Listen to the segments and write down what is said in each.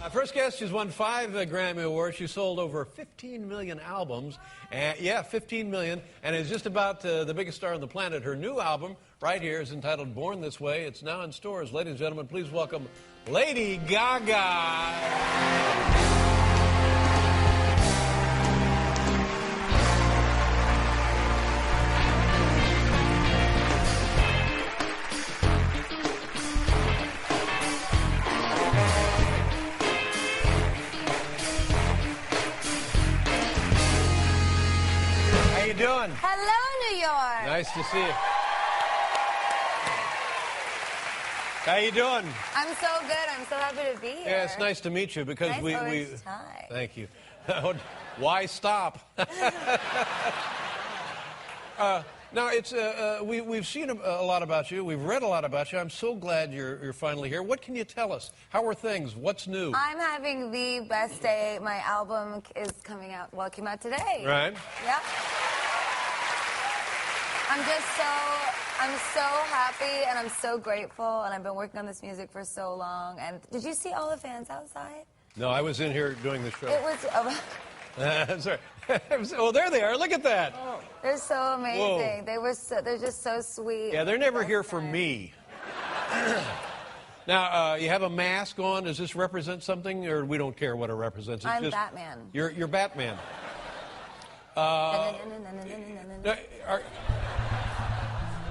Our first guest, she's won 5 Grammy Awards. She sold over 15 million albums. Yeah, 15 million. And is just about the biggest star on the planet. Her new album, right here, is entitled Born This Way. It's now in stores. Ladies and gentlemen, please welcome Lady Gaga. How you doing? Hello, New York. Nice to see you. How you doing? I'm so good. I'm so happy to be here. Yeah, it's nice to meet you because nice we tie. Thank you. Why stop? Now it's we've seen a lot about you. We've read a lot about you. I'm so glad you're finally here. What can you tell us? How are things? What's new? I'm having the best day. My album is coming out. Well, it came out today. Right. Yeah. I'm so happy and I'm so grateful, and I've been working on this music for so long. And did you see all the fans outside? No, I was in here doing the show. It was. Sorry. Oh, there they are. Look at that. Oh, they're so amazing. Whoa. They're just so sweet. Yeah, they're never here for me. Now, you have a mask on. Does this represent something, or we don't care what it represents? It's I'm just, Batman. You're Batman.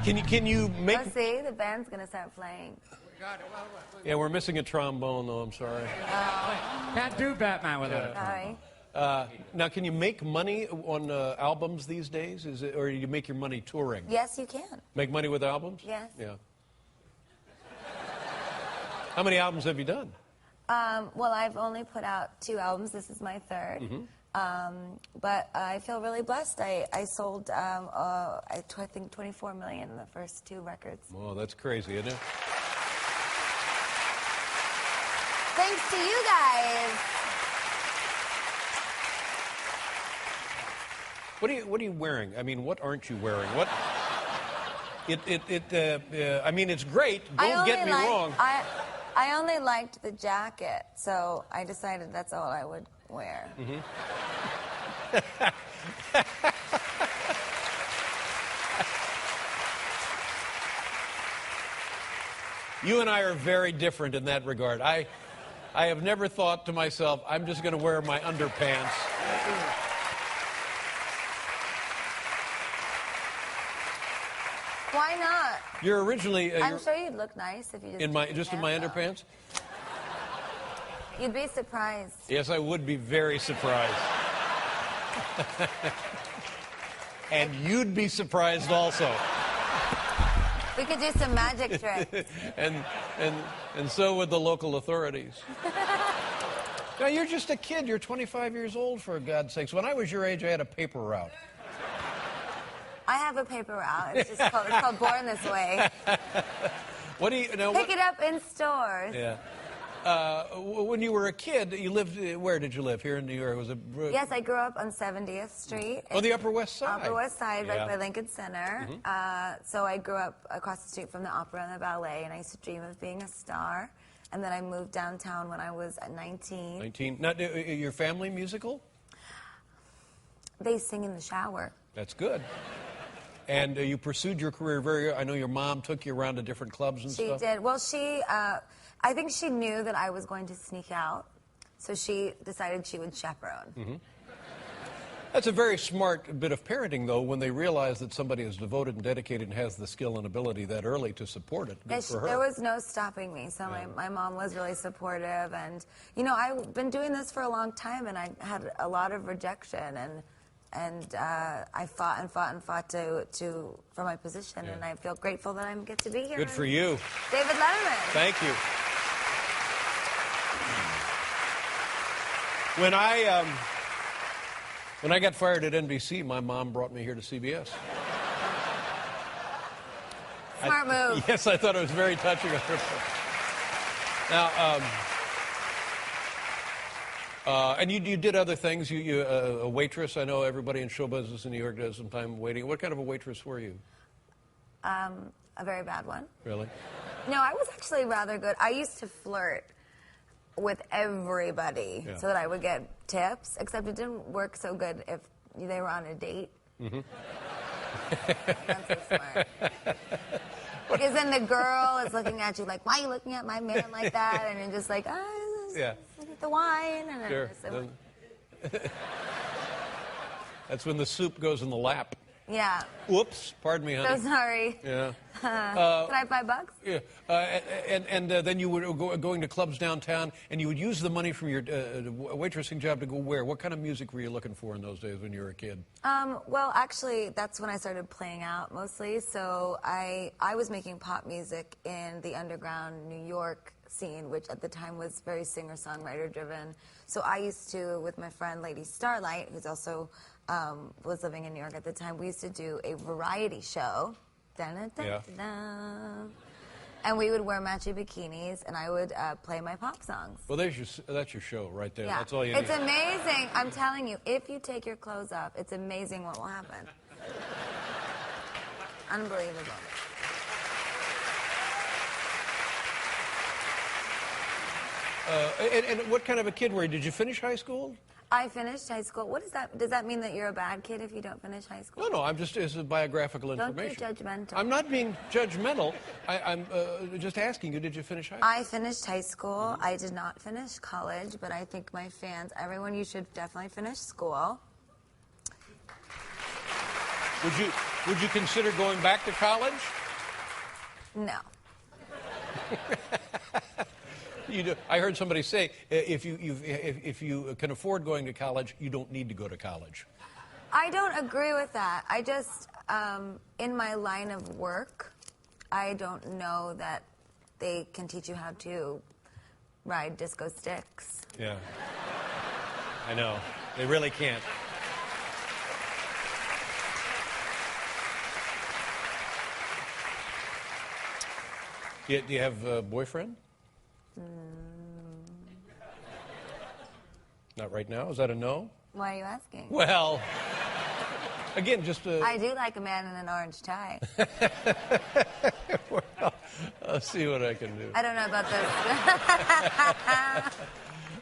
Can you make? Oh, see, the band's gonna start playing. Yeah, we're missing a trombone, though. I'm sorry. Can't do Batman without it. Sorry. Now, can you make money on albums these days? Or do you make your money touring? Yes, you can. Make money with albums? Yes. Yeah. How many albums have you done? Well, I've only put out 2 albums. This is my 3rd. Mm-hmm. But I feel really blessed. I sold, I think, 24 million in the first 2 records. Well, that's crazy, isn't it? Thanks to you guys. What are you wearing? I mean, what aren't you wearing? What? I mean, it's great. Don't get me wrong. I only liked the jacket, so I decided that's all I would wear. Mm-hmm. You and I are very different in that regard. I have never thought to myself, I'm just going to wear my underpants. Why not? You're originally... I'm sure you'd look nice if you just... in my underpants? You'd be surprised. Yes, I would be very surprised. And you'd be surprised also. We could do some magic tricks. and so would the local authorities. Now, you're just a kid. You're 25 years old, for God's sakes. When I was your age, I had a paper route. I have a paper route. It's called Born This Way. What do you know? Pick it up in stores. Yeah. When you were a kid, you lived. Where did you live? Here in New York? Was it? Yes, I grew up on 70th Street. Oh, the Upper West Side. Upper West Side, yeah. right by Lincoln Center. Mm-hmm. So I grew up across the street from the opera and the ballet, and I used to dream of being a star. And then I moved downtown when I was 19. 19. Now, your family musical? They sing in the shower. That's good. And you pursued your career very. I know your mom took you around to different clubs and stuff. She did. Well, I think she knew that I was going to sneak out, so she decided she would chaperone. Mm-hmm. That's a very smart bit of parenting, though, when they realize that somebody is devoted and dedicated and has the skill and ability that early to support it. Good for her. There was no stopping me, so my mom was really supportive. And, you know, I've been doing this for a long time, and I had a lot of rejection, and I fought and fought and fought for my position, and I feel grateful that I get to be here. Good for you. David Letterman. Thank you. When I got fired at NBC, my mom brought me here to CBS. Smart move. Yes, I thought it was very touching of her. Now, and you did other things. You a waitress. I know everybody in show business in New York does some time waiting. What kind of a waitress were you? A very bad one. Really? No, I was actually rather good. I used to flirt. with everybody Yeah. so that I would get tips, except it didn't work so good if they were on a date. Mm-hmm. That's so smart. Because then the girl is looking at you like, why are you looking at my man like that? And you're just like, Yeah. the wine. And Sure. That's when the soup goes in the lap. yeah. Whoops. Pardon me, honey. So sorry. Yeah. Can I have $5? Yeah. And then you would go going to clubs downtown, and you would use the money from your waitressing job to go where? What kind of music were you looking for in those days when you were a kid? Well, actually, that's when I started playing out mostly. So I was making pop music in the underground New York scene, which at the time was very singer-songwriter driven. So I used to, with my friend Lady Starlight, who's also was living in New York at the time, we used to do a variety show. Dun-dun-dun-dun-dun. And we would wear matchy bikinis, and I would play my pop songs. Well, that's your show right there. Yeah. That's all you It's need. amazing. I'm telling you, if you take your clothes off, it's amazing what will happen. Unbelievable. And what kind of a kid were you? Did you finish high school? I finished high school. What is that? Does that mean that you're a bad kid if you don't finish high school? No, it's biographical information. Don't be judgmental. I'm not being judgmental. I'm just asking you, did you finish high school? I finished high school. I did not finish college, but I think my fans, everyone, you should definitely finish school. Would you consider going back to college? No. You do. I heard somebody say if you can afford going to college, you don't need to go to college. I don't agree with that. I just, in my line of work, I don't know that they can teach you how to ride disco sticks. Yeah. I know. They really can't. Do you have a boyfriend? Not right now? Is that a no? Why are you asking? Well, again, just I do like a man in an orange tie. well, I'll see what I can do. I don't know about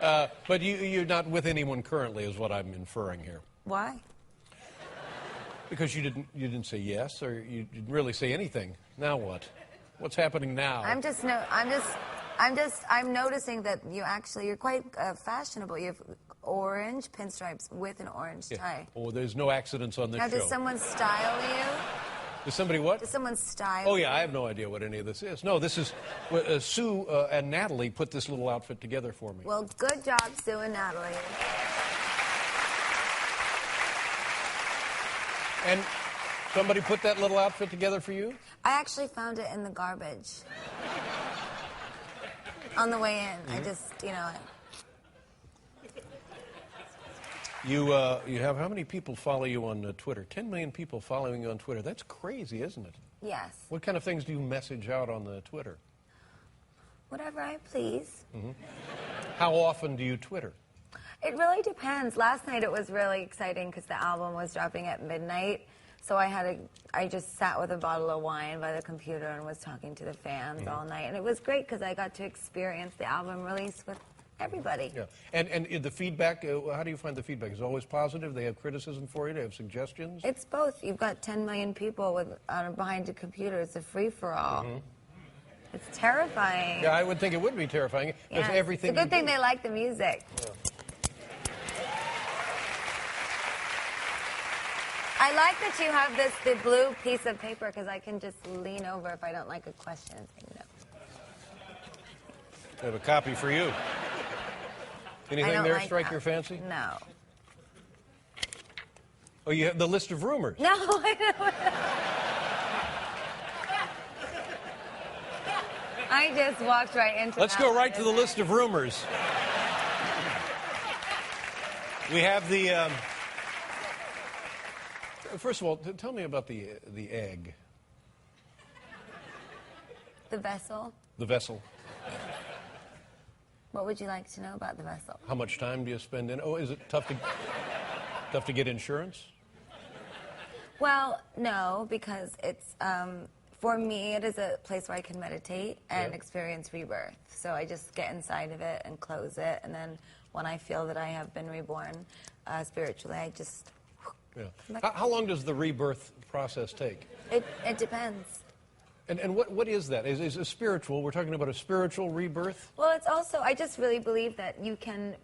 this. But you're not with anyone currently, is what I'm inferring here. Why? Because you didn't say yes, or you didn't really say anything. Now what? What's happening now? I'm noticing that you're quite fashionable. You have orange pinstripes with an orange tie. Oh, there's no accidents on this Now, show. does someone style you? Does somebody what? Does someone style Oh, yeah, I have no idea what any of this is. No, this is... Sue and Natalie put this little outfit together for me. Well, good job, Sue and Natalie. And somebody put that little outfit together for you? I actually found it in the garbage. On the way in. I just, You have how many people follow you on Twitter? 10 million people following you on Twitter. That's crazy, isn't it? Yes. What kind of things do you message out on the Twitter? Whatever I please. Mm-hmm. How often do you Twitter? It really depends. Last night it was really exciting because the album was dropping at midnight. So I just sat with a bottle of wine by the computer and was talking to the fans all night. And it was great because I got to experience the album release with everybody. Yeah. And the feedback, how do you find the feedback? Is it always positive? They have criticism for you? They have suggestions? It's both. You've got 10 million people behind a computer. It's a free-for-all. Mm-hmm. It's terrifying. Yeah, I would think it would be terrifying. Yeah. Everything it's a good thing they like the music. Yeah. I like that you have the blue piece of paper because I can just lean over if I don't like a question and say no. I have a copy for you. Anything there like strike that. your fancy? No. Oh, you have the list of rumors. No, I don't. I just walked right into Let's that go one, right to the didn't I? list of rumors. We have the... First of all, tell me about the egg. The vessel. The vessel. What would you like to know about the vessel? How much time do you spend in? Oh, is it tough to get insurance? Well, no, because it's For me, it is a place where I can meditate and experience rebirth. So I just get inside of it and close it, and then when I feel that I have been reborn spiritually, I just... Yeah. How long does the rebirth process take? It depends. And what is that? Is it spiritual? We're talking about a spiritual rebirth? Well, it's also, I just really believe that you can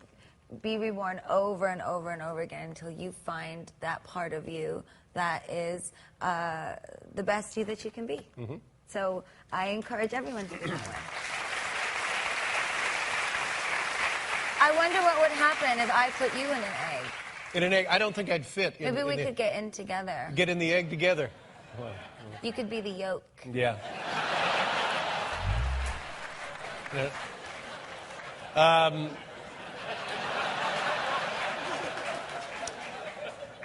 be reborn over and over and over again until you find that part of you that is the best you that you can be. Mm-hmm. So I encourage everyone to be that way. I wonder what would happen if I put you in an egg. In an egg? I don't think I'd fit. Maybe we could get in together. Get in the egg together. Well, you could be the yolk. Yeah.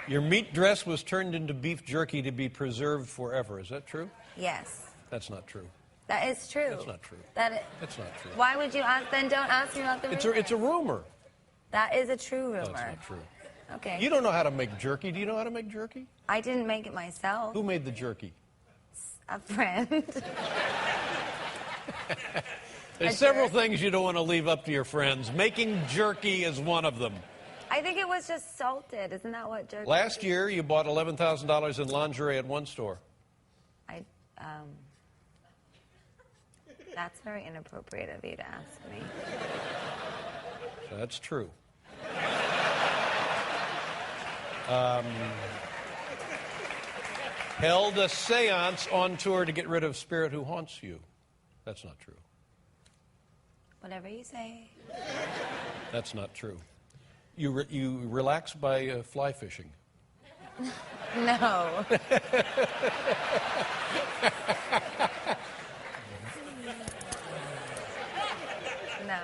Your meat dress was turned into beef jerky to be preserved forever. Is that true? Yes. That's not true. That is true. That's not true. That's not true. Why would you ask? Then don't ask me about the rumor. It's a rumor. That is a true rumor. No, it's not true. Okay. You don't know how to make jerky. Do you know how to make jerky? I didn't make it myself. Who made the jerky? A friend. There's several things you don't want to leave up to your friends. Making jerky is one of them. I think it was just salted. Isn't that what jerky Last year, you bought $11,000 in lingerie at one store. That's very inappropriate of you to ask me. That's true. Held a seance on tour to get rid of spirit who haunts you. That's not true. Whatever you say. That's not true. You relax by fly fishing. No. No.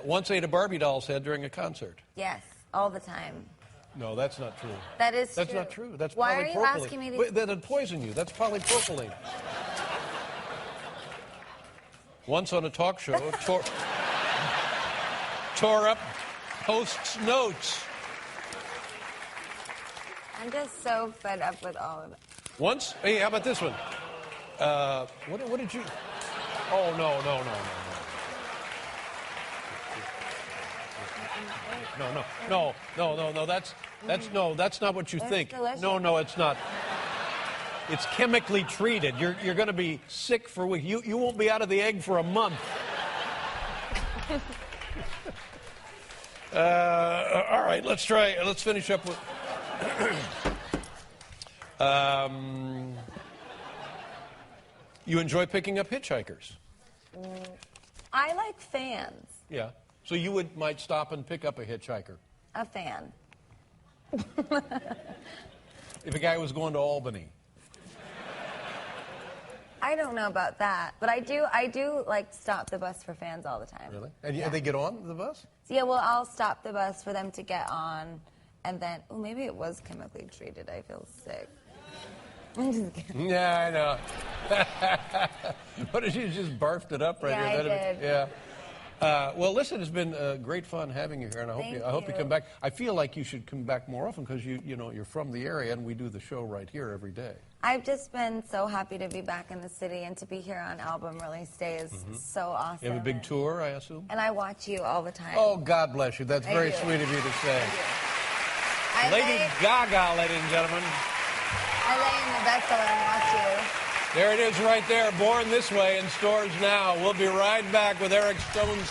Once ate a Barbie doll's head during a concert. Yes, all the time. No, that's not true. That is That's true. not true. That's Why polypropylene. are you asking me these? Wait, that'd poison you. That's polypropylene. Once on a talk show, tore up host's notes. I'm just so fed up with all of it. Once? Hey, how about this one? What did you... Oh, no. No. That's not what you think. Delicious. No, it's not. It's chemically treated. You're going to be sick for a week. You won't be out of the egg for a month. All right, let's try. Let's finish up with. You enjoy picking up hitchhikers. I like fans. Yeah. So you might stop and pick up a hitchhiker. A fan. If a guy was going to Albany. I don't know about that, but I do like stop the bus for fans all the time. Really? And they get on the bus? Yeah, well, I'll stop the bus for them to get on, and then, maybe it was chemically treated. I feel sick. I'm just kidding. Yeah, I know. What did you just barfed it up right Yeah, here? I did. Yeah. Well, listen, it's been great fun having you here, and I hope you come back. I feel like you should come back more often because you're from the area, and we do the show right here every day. I've just been so happy to be back in the city and to be here on Album Release Day is so awesome. You have a big tour, I assume? And I watch you all the time. Oh, God bless you. That's very sweet of you to say. Lady Gaga, ladies and gentlemen. I lay in the vessel and watch you. There it is right there, Born This Way in stores now. We'll be right back with Eric Stone's.